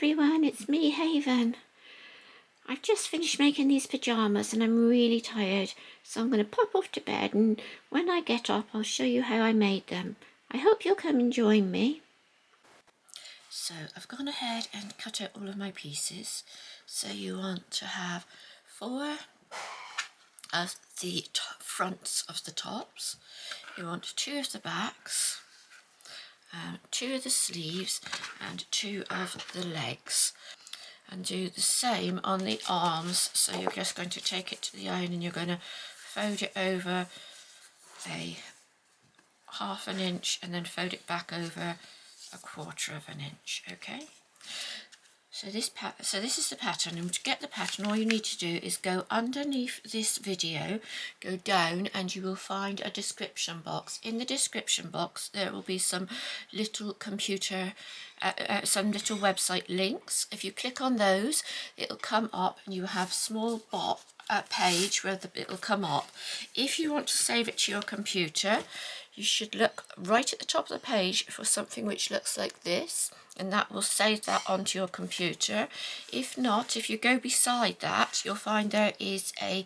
everyone, it's me, Haven. I've just finished making these pyjamas and I'm really tired, so I'm going to pop off to bed, and when I get up I'll show you how I made them. I hope you'll come and join me. So I've gone ahead and cut out all of my pieces. So you want to have 4 of the fronts of the tops, you want 2 of the backs, 2 of the sleeves and 2 of the legs, and do the same on the arms. So you're just going to take it to the iron and you're going to fold it over a 1/2 inch and then fold it back over a 1/4 inch. Okay, so this is the pattern, and to get the pattern all you need to do is go underneath this video, go down, and you will find a description box. In the description box there will be some little some little website links. If you click on those, it'll come up and you have small page where it'll come up. If you want to save it to your computer, you should look right at the top of the page for something which looks like this, and that will save that onto your computer. If not, if you go beside that, you'll find there is a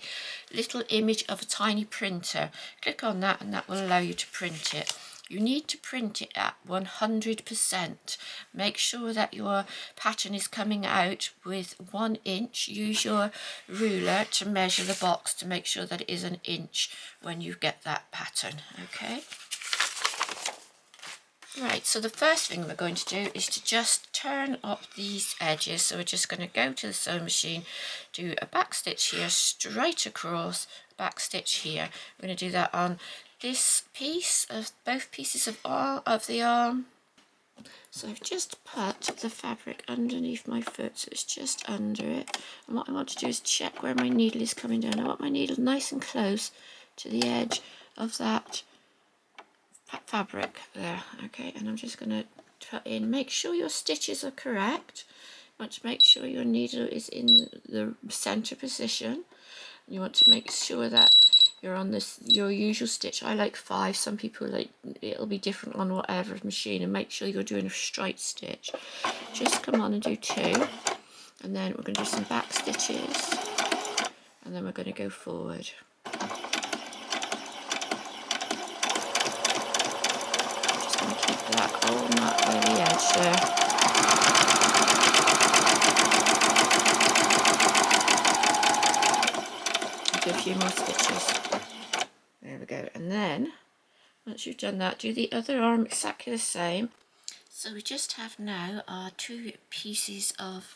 little image of a tiny printer. Click on that and that will allow you to print it. You need to print it at 100%. Make sure that your pattern is coming out with 1 inch. Use your ruler to measure the box to make sure that it is 1 inch when you get that pattern, okay? Right, so the first thing we're going to do is to just turn up these edges. So we're just going to go to the sewing machine, do a back stitch here, straight across, back stitch here. We're going to do that on this piece of both pieces of the arm. So I've just put the fabric underneath my foot, so it's just under it. And what I want to do is check where my needle is coming down. I want my needle nice and close to the edge of that fabric there. Okay, and I'm just going to put in, make sure your stitches are correct. You want to make sure your needle is in the center position. You want to make sure that you're on your usual stitch. I like 5, some people like it'll be different on whatever machine, and make sure you're doing a straight stitch. Just come on and do 2, and then we're going to do some back stitches, and then we're going to go forward. Just going to keep that all marked by the edge there. A few more stitches. There we go. And then once you've done that, do the other arm exactly the same. So we just have now our 2 pieces of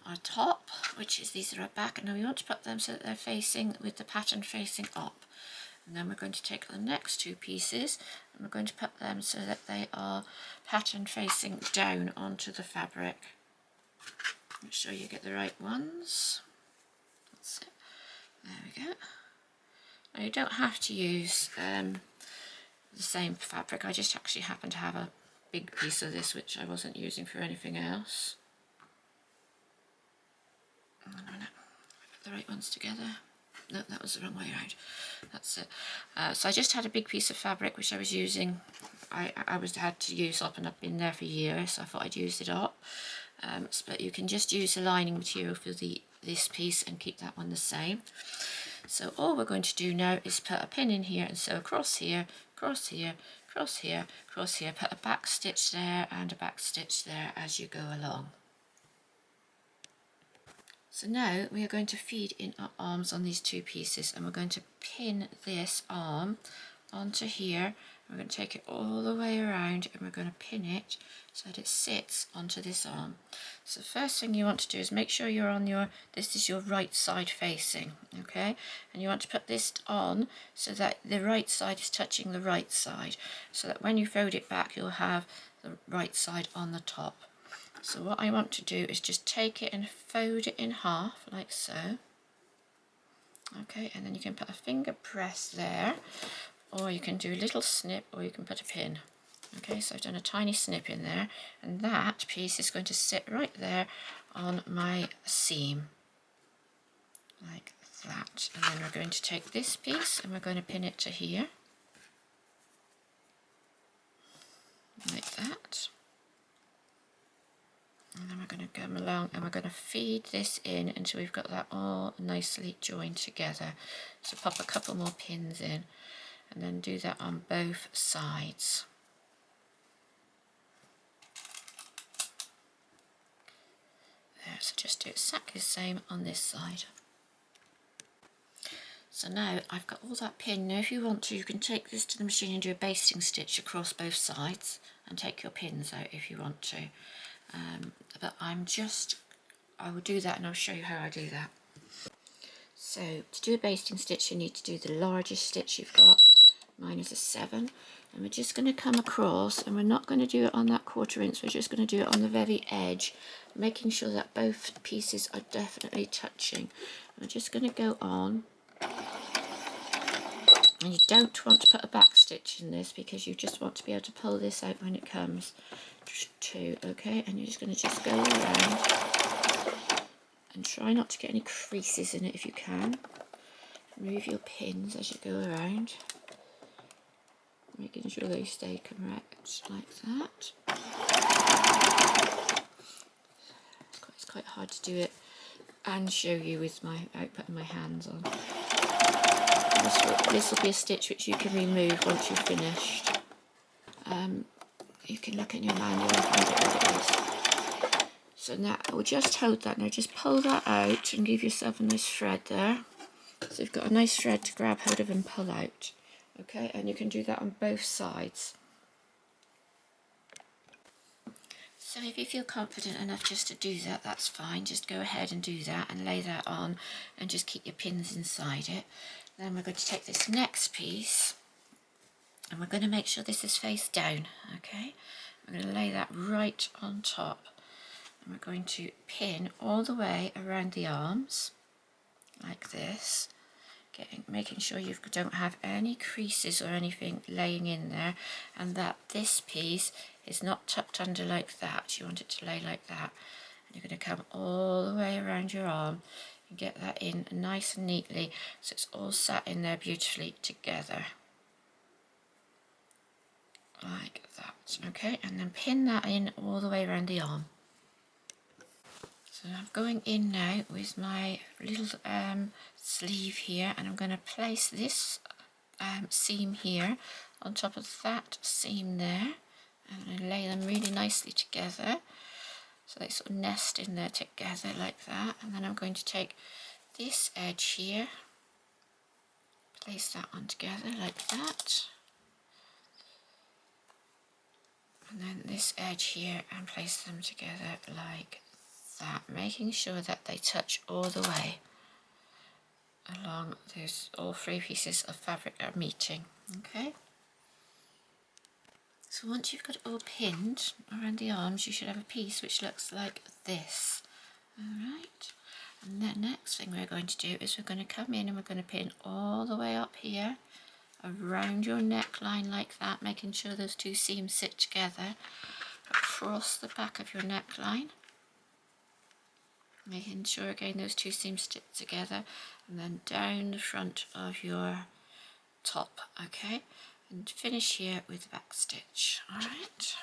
our top, which is these are our back, and now we want to put them so that they're facing with the pattern facing up. And then we're going to take the next 2 pieces and we're going to put them so that they are pattern facing down onto the fabric. Make sure you get the right ones. That's it. There we go. Now you don't have to use the same fabric. I just actually happen to have a big piece of this which I wasn't using for anything else. I'm going to put the right ones together. No, that was the wrong way around. That's it. So I just had a big piece of fabric which I was using. I had to use up, and I've been there for years, so I thought I'd use it up. But you can just use the lining material for this piece and keep that one the same. So all we're going to do now is put a pin in here and sew across here, cross here, cross here, cross here, put a back stitch there and a back stitch there as you go along. So now we are going to feed in our arms on these 2 pieces, and we're going to pin this arm onto here. We're going to take it all the way around and we're going to pin it so that it sits onto this arm. So the first thing you want to do is make sure you're on this is your right side facing, okay? And you want to put this on so that the right side is touching the right side, so that when you fold it back you'll have the right side on the top. So what I want to do is just take it and fold it in half like so. Okay, and then you can put a finger press there, or you can do a little snip, or you can put a pin. Okay, so I've done a tiny snip in there, and that piece is going to sit right there on my seam, like that. And then we're going to take this piece and we're going to pin it to here, like that. And then we're going to come along and we're going to feed this in until we've got that all nicely joined together. So pop a couple more pins in and then do that on both sides. There, so just do exactly the same on this side. So now I've got all that pin. Now if you want to, you can take this to the machine and do a basting stitch across both sides and take your pins out if you want to. But I will do that and I'll show you how I do that. So to do a basting stitch you need to do the largest stitch you've got. Mine is a 7, and we're just going to come across, and we're not going to do it on that 1/4 inch, we're just going to do it on the very edge, making sure that both pieces are definitely touching. We're just going to go on, and you don't want to put a back stitch in this because you just want to be able to pull this out when it comes to, okay, and you're just going to just go around and try not to get any creases in it if you can. Move your pins as you go around, making sure they stay correct like that. It's quite hard to do it and show you without putting my hands on. This will be a stitch which you can remove once you've finished. You can look in your manual and find out what it is. So now we'll just hold that. Now just pull that out and give yourself a nice thread there. So you've got a nice thread to grab hold of and pull out. Okay, and you can do that on both sides. So if you feel confident enough just to do that, that's fine. Just go ahead and do that and lay that on and just keep your pins inside it. Then we're going to take this next piece and we're going to make sure this is face down, okay? We're going to lay that right on top and we're going to pin all the way around the arms like this. Making sure you don't have any creases or anything laying in there, and that this piece is not tucked under like that. You want it to lay like that, and you're going to come all the way around your arm and get that in nice and neatly so it's all sat in there beautifully together like that. Okay, and then pin that in all the way around the arm. So I'm going in now with my little sleeve here, and I'm going to place this seam here on top of that seam there, and I lay them really nicely together so they sort of nest in there together like that. And then I'm going to take this edge here, place that one together like that, and then this edge here and place them together like that, making sure that they touch all the way along those, all 3 pieces of fabric are meeting. Okay, so once you've got it all pinned around the arms, you should have a piece which looks like this. Alright, and the next thing we're going to do is we're going to come in and we're going to pin all the way up here around your neckline like that, making sure those 2 seams sit together across the back of your neckline. Making sure again those 2 seams stick together, and then down the front of your top, okay, and finish here with the back stitch. Alright,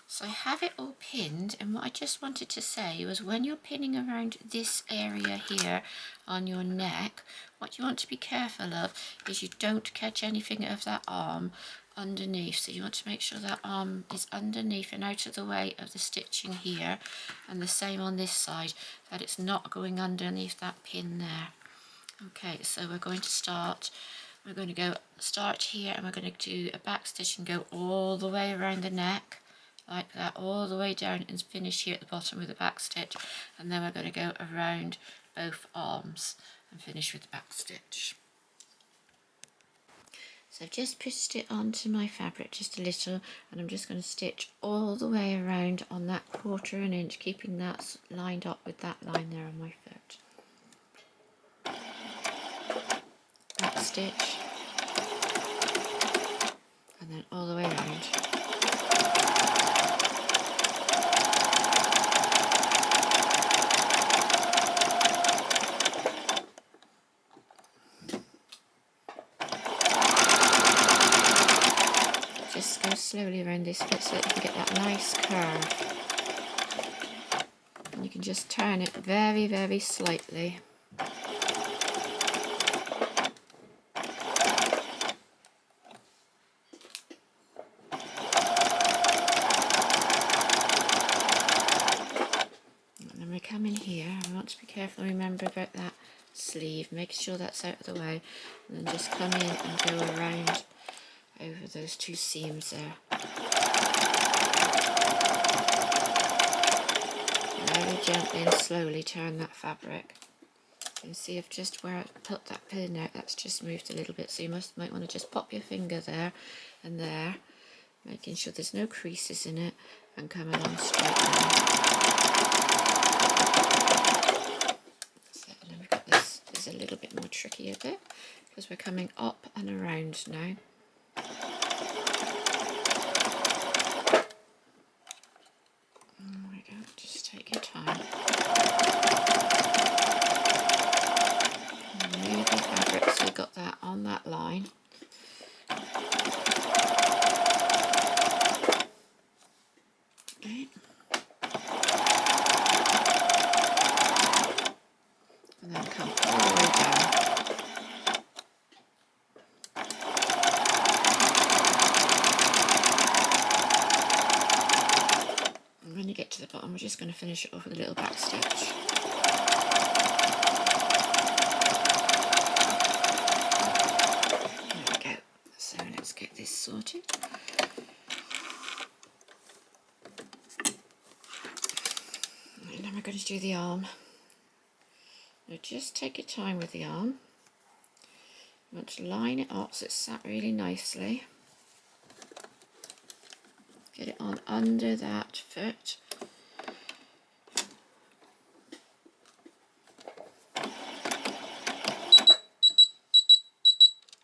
so I have it all pinned, and what I just wanted to say was when you're pinning around this area here on your neck, what you want to be careful of is you don't catch anything of that arm underneath. So you want to make sure that arm is underneath and out of the way of the stitching here, and the same on this side, that it's not going underneath that pin there. Okay, so we're going to start here, and we're going to do a back stitch and go all the way around the neck like that, all the way down, and finish here at the bottom with a back stitch, and then we're going to go around both arms and finish with the back stitch. So I've just pushed it onto my fabric just a little, and I'm just going to stitch all the way around on that 1/4 inch, keeping that lined up with that line there on my foot. Back stitch, and then all the way around. Just go slowly around this bit so that you can get that nice curve. can just turn it very, very slightly. Come in here. I want to be careful and remember about that sleeve, make sure that's out of the way, and then just come in and go around over those two seams there. Very gently and slowly turn that fabric. You can see I've just where I put that pin out, that's just moved a little bit, so you might want to just pop your finger there and there, making sure there's no creases in it, and come along straight down. And then we've got this is a little bit more tricky a bit because we're coming up and around now. There we go, just take your time. And move the fabric so we've got that on that line. Okay. And then come all the way down. And when you get to the bottom, we're just going to finish it off with a little back stitch. There we go. So let's get this sorted. And then we're going to do the arm. Now just take your time with the arm. You want to line it up so it's sat really nicely. Get it on under that foot.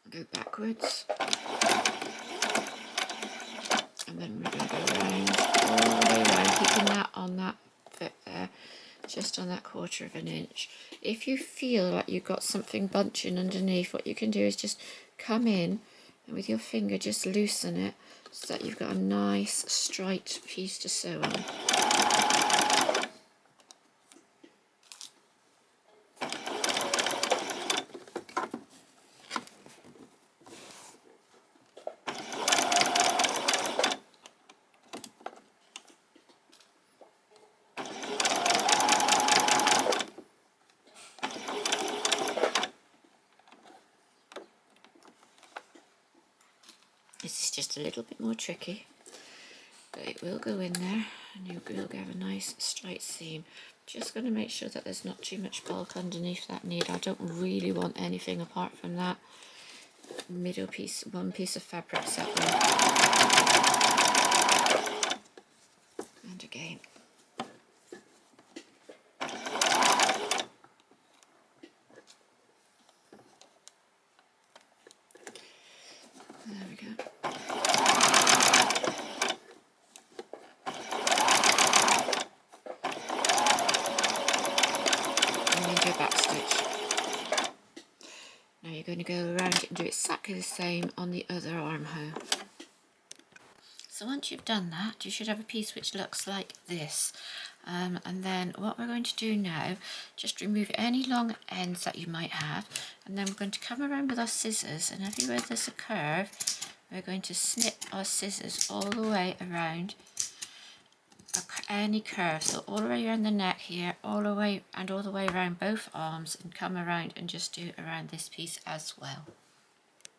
Go backwards. And then we're going to go around, all the way around, keeping that on that foot there, just on that 1/4 of an inch. If you feel like you've got something bunching underneath, what you can do is just come in and with your finger just loosen it so that you've got a nice straight piece to sew on. This is just a little bit more tricky, but it will go in there and you will get a nice straight seam. Just going to make sure that there's not too much bulk underneath that needle. I don't really want anything apart from that middle piece, one piece of fabric set there. And again. There we go. And then go back stitch. Now you're going to go around it and do exactly the same on the other armhole. So once you've done that, you should have a piece which looks like this. And then what we're going to do now, just remove any long ends that you might have, and then we're going to come around with our scissors, and everywhere there's a curve, we're going to snip our scissors all the way around any curve, so all the way around the neck here, all the way around both arms, and come around and just do around this piece as well.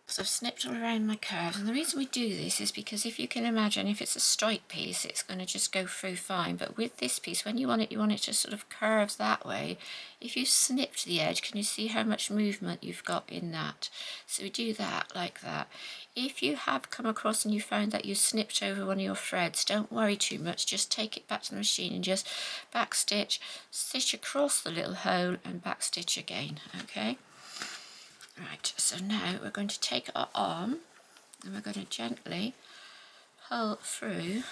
So I've snipped all around my curves, and the reason we do this is because if you can imagine, if it's a straight piece, it's going to just go through fine, but with this piece, when you want it to sort of curve that way. If you snipped the edge, can you see how much movement you've got in that? So we do that like that. If you have come across and you found that you snipped over one of your threads, don't worry too much, just take it back to the machine and just back stitch, stitch across the little hole and back stitch again, okay? Right, so now we're going to take our arm and we're going to gently pull through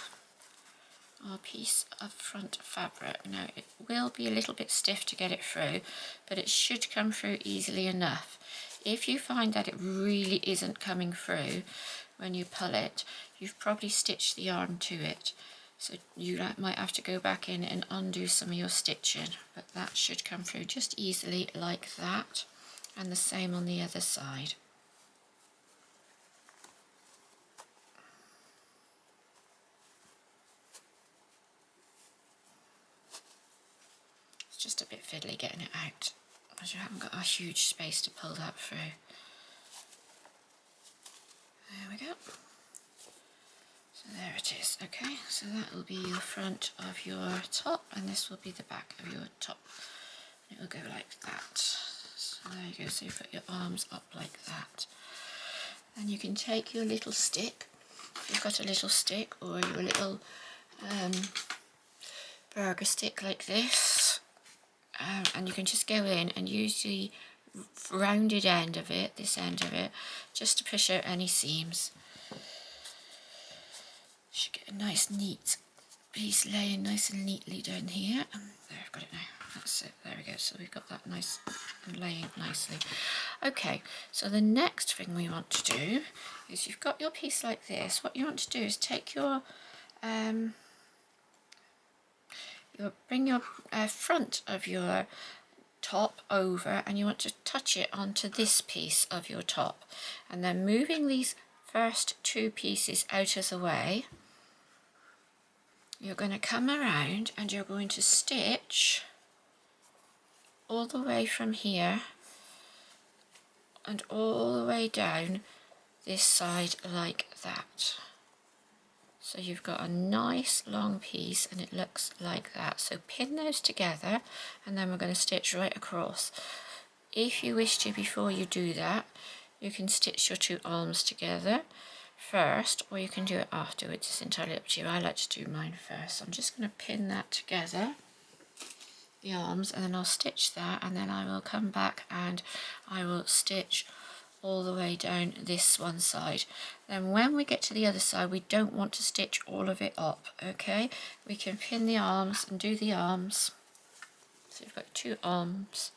our piece of front fabric. Now it will be a little bit stiff to get it through, but it should come through easily enough. If you find that it really isn't coming through when you pull it, you've probably stitched the arm to it. So you might have to go back in and undo some of your stitching, but that should come through just easily like that, and the same on the other side. It's just a bit fiddly getting it out, because you haven't got a huge space to pull that through. There we go. So there it is. Okay, so that will be your front of your top, and this will be the back of your top. It will go like that. So there you go. So you put your arms up like that. Then you can take your little stick, if you've got a little stick, or your little burger stick like this, and you can just go in and use the rounded end of it, this end of it, just to push out any seams. Should get a nice neat piece laying nice and neatly down here. There, I've got it now. That's it. There we go. So we've got that nice and laying nicely. Okay, so the next thing we want to do is, you've got your piece like this. What you want to do is take your bring your front of your top over, and you want to touch it onto this piece of your top, and then moving these first two pieces out of the way, you're going to come around and you're going to stitch all the way from here and all the way down this side like that. So you've got a nice long piece and it looks like that. So pin those together, and then we're going to stitch right across. If you wish to, before you do that, you can stitch your two arms together first, or you can do it afterwards. It's entirely up to you. I like to do mine first. So I'm just going to pin that together, the arms, and then I'll stitch that, and then I will come back and I will stitch all the way down this one side. Then when we get to the other side, we don't want to stitch all of it up, okay? We can pin the arms and do the arms. So you've got two arms.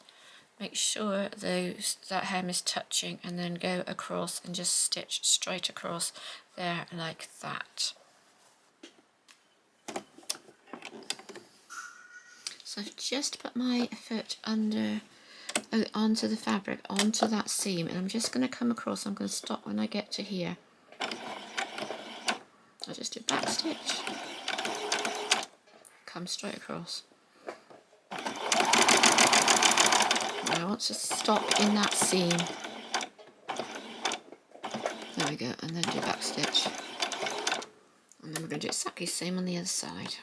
Make sure that hem is touching, and then go across and just stitch straight across there like that. So I've just put my foot onto the fabric, onto that seam, and I'm just going to come across. I'm going to stop when I get to here. I'll just do back stitch, come straight across. I want to stop in that seam. There we go, and then do back stitch. And then we're going to do exactly the same on the other side.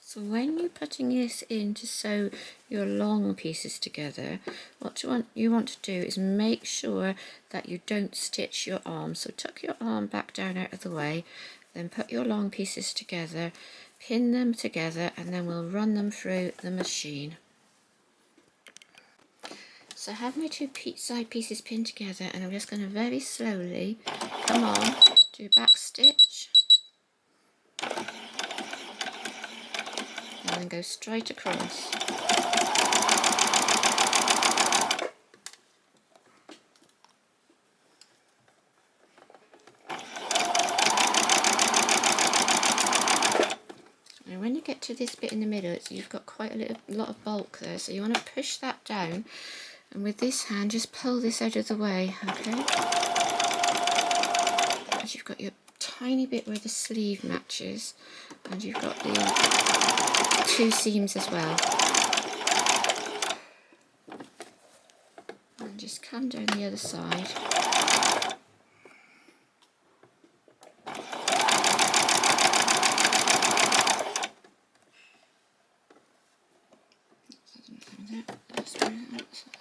So when you're putting this in to sew your long pieces together, what you want to do is make sure that you don't stitch your arm. So tuck your arm back down out of the way, then put your long pieces together, pin them together, and then we'll run them through the machine. So I have my two side pieces pinned together, and I'm just going to very slowly come on, do back stitch, and then go straight across. And when you get to this bit in the middle, you've got quite a lot of bulk there, so you want to push that down. And with this hand, just pull this out of the way, okay? And you've got your tiny bit where the sleeve matches, and you've got the two seams as well. And just come down the other side.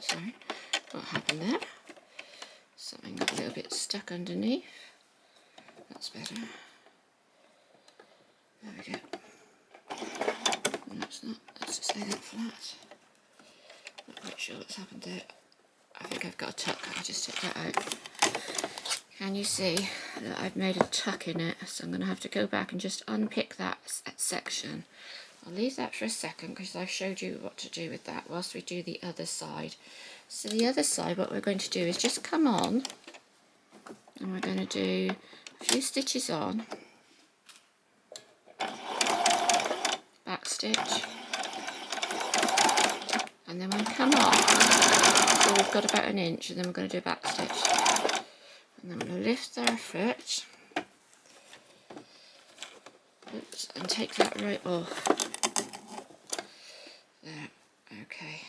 Sorry, what happened there? Something got a little bit stuck underneath. That's better. There we go. No, it's not. Let's just lay that flat. Not quite sure what's happened there. I think I've got a tuck. I just took that out. Can you see that I've made a tuck in it? So I'm going to have to go back and just unpick that section. I'll leave that for a second because I've showed you what to do with that whilst we do the other side. So the other side, what we're going to do is just come on, and we're going to do a few stitches on, back stitch, and then we'll come off. So we've got about an inch, and then we're going to do a back stitch, and then we're going to lift our foot. Oops, and take that right off. There, okay.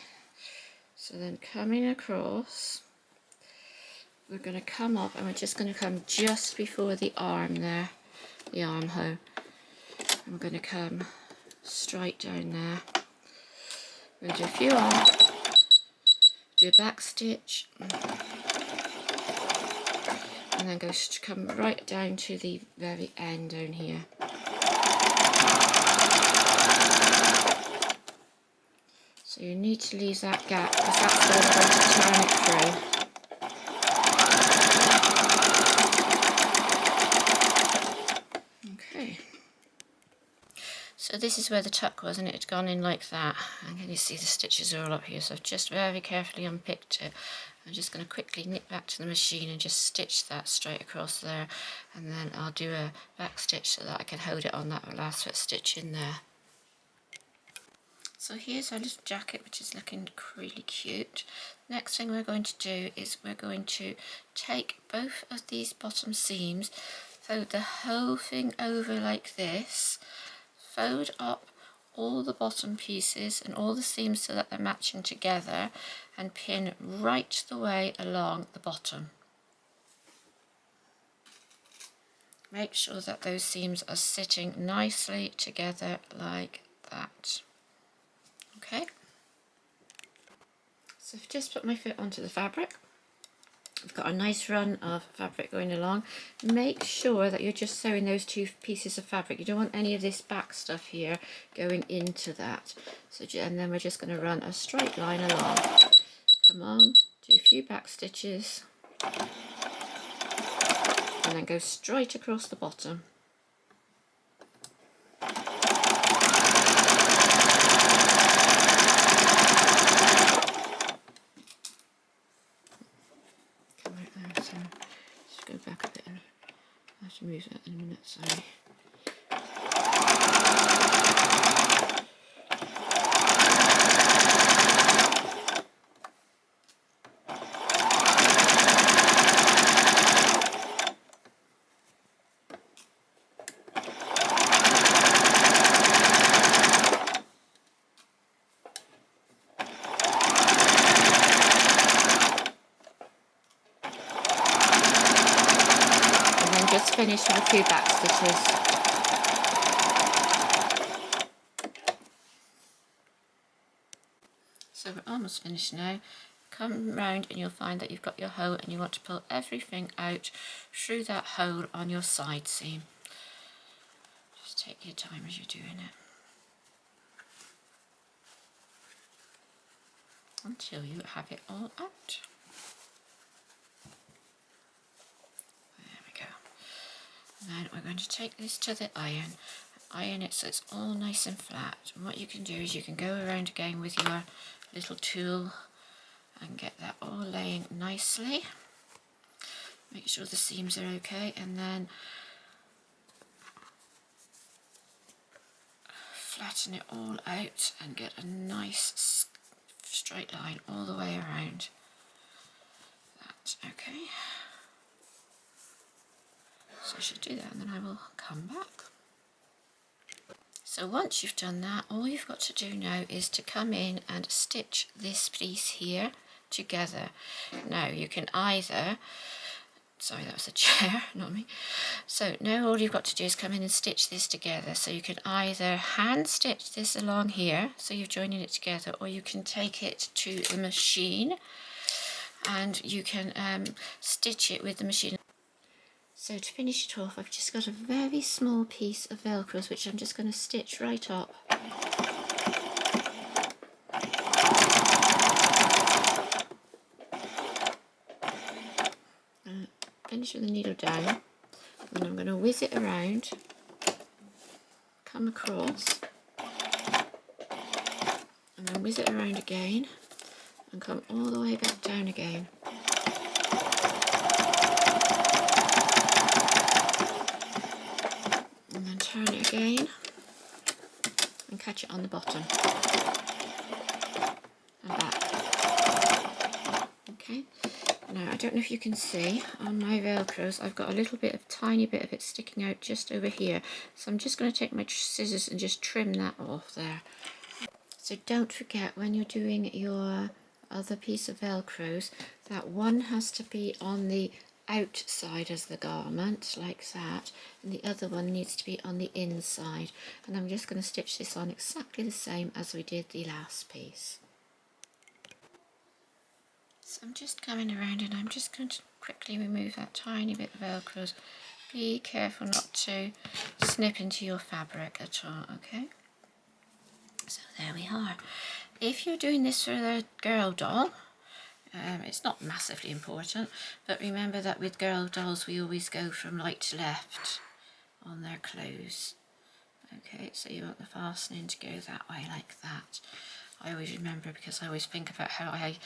So then coming across, we're going to come up, and we're just going to come just before the arm there, the armhole. I'm going to come straight down there. We're going to do a few on, do a back stitch, and then come right down to the very end down here. So you need to leave that gap because that's where we're going to turn it through. So this is where the tuck was, and it had gone in like that. And can you see the stitches are all up here? So I've just very carefully unpicked it. I'm just going to quickly nip back to the machine and just stitch that straight across there, and then I'll do a back stitch so that I can hold it on that last foot stitch in there. So here's our little jacket, which is looking really cute. Next thing we're going to do is we're going to take both of these bottom seams, fold the whole thing over like this, fold up all the bottom pieces and all the seams so that they're matching together, and pin right the way along the bottom. Make sure that those seams are sitting nicely together like that. Okay, so I've just put my foot onto the fabric. I've got a nice run of fabric going along. Make sure that you're just sewing those two pieces of fabric. You don't want any of this back stuff here going into that. So, and then we're just going to run a straight line along. Come on, do a few back stitches, and then go straight across the bottom. Go back a bit, and I have to move that in a minute, sorry. Finish with a few back stitches. So we're almost finished now. Come round and you'll find that you've got your hole, and you want to pull everything out through that hole on your side seam. Just take your time as you're doing it until you have it all out. Then we're going to take this to the iron it so it's all nice and flat. And what you can do is you can go around again with your little tool and get that all laying nicely. Make sure the seams are okay, and then flatten it all out and get a nice straight line all the way around that. Okay. So I should do that, and then I will come back. So once you've done that, all you've got to do now is to come in and stitch this piece here together. Now you can either, sorry that was a chair, not me. So now all you've got to do is come in and stitch this together. So you can either hand stitch this along here, so you're joining it together, or you can take it to the machine and you can stitch it with the machine. So to finish it off, I've just got a very small piece of Velcro, which I'm just going to stitch right up. Finish with the needle down, and I'm going to whiz it around, come across, and then whiz it around again, and come all the way back down again. And then turn it again, and catch it on the bottom and back. Okay, now I don't know if you can see on my Velcros, I've got a little bit of, tiny bit of it sticking out just over here. So I'm just going to take my scissors and just trim that off there. So don't forget when you're doing your other piece of Velcros that one has to be on the outside of the garment like that, and the other one needs to be on the inside. And I'm just going to stitch this on exactly the same as we did the last piece. So I'm just coming around and I'm just going to quickly remove that tiny bit of Velcros. Be careful not to snip into your fabric at all, okay? So there we are. If you're doing this for the girl doll, it's not massively important, but remember that with girl dolls we always go from right to left on their clothes. Okay, so you want the fastening to go that way like that. I always remember because I always think about how I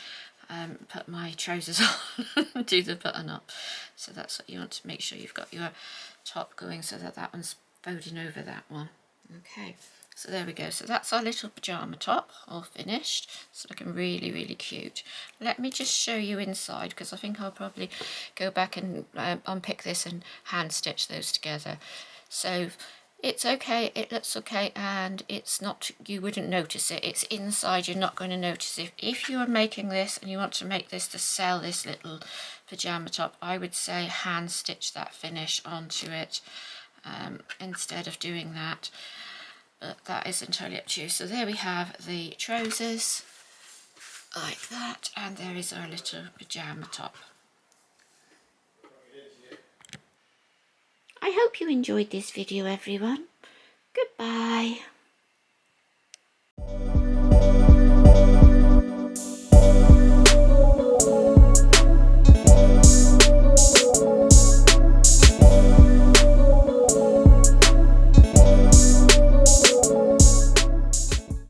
put my trousers on and do the button up. So that's what you want to make sure you've got your top going so that that one's folding over that one. Okay, so there we go. So that's our little pyjama top all finished. It's looking really, really cute. Let me just show you inside because I think I'll probably go back and unpick this and hand stitch those together. So it's okay, it looks okay, and it's not, you wouldn't notice it. It's inside, you're not going to notice it. If you are making this and you want to make this to sell this little pyjama top, I would say hand stitch that finish onto it instead of doing that. But that is entirely up to you. So there we have the trousers like that, and there is our little pyjama top. I hope you enjoyed this video, everyone. Goodbye.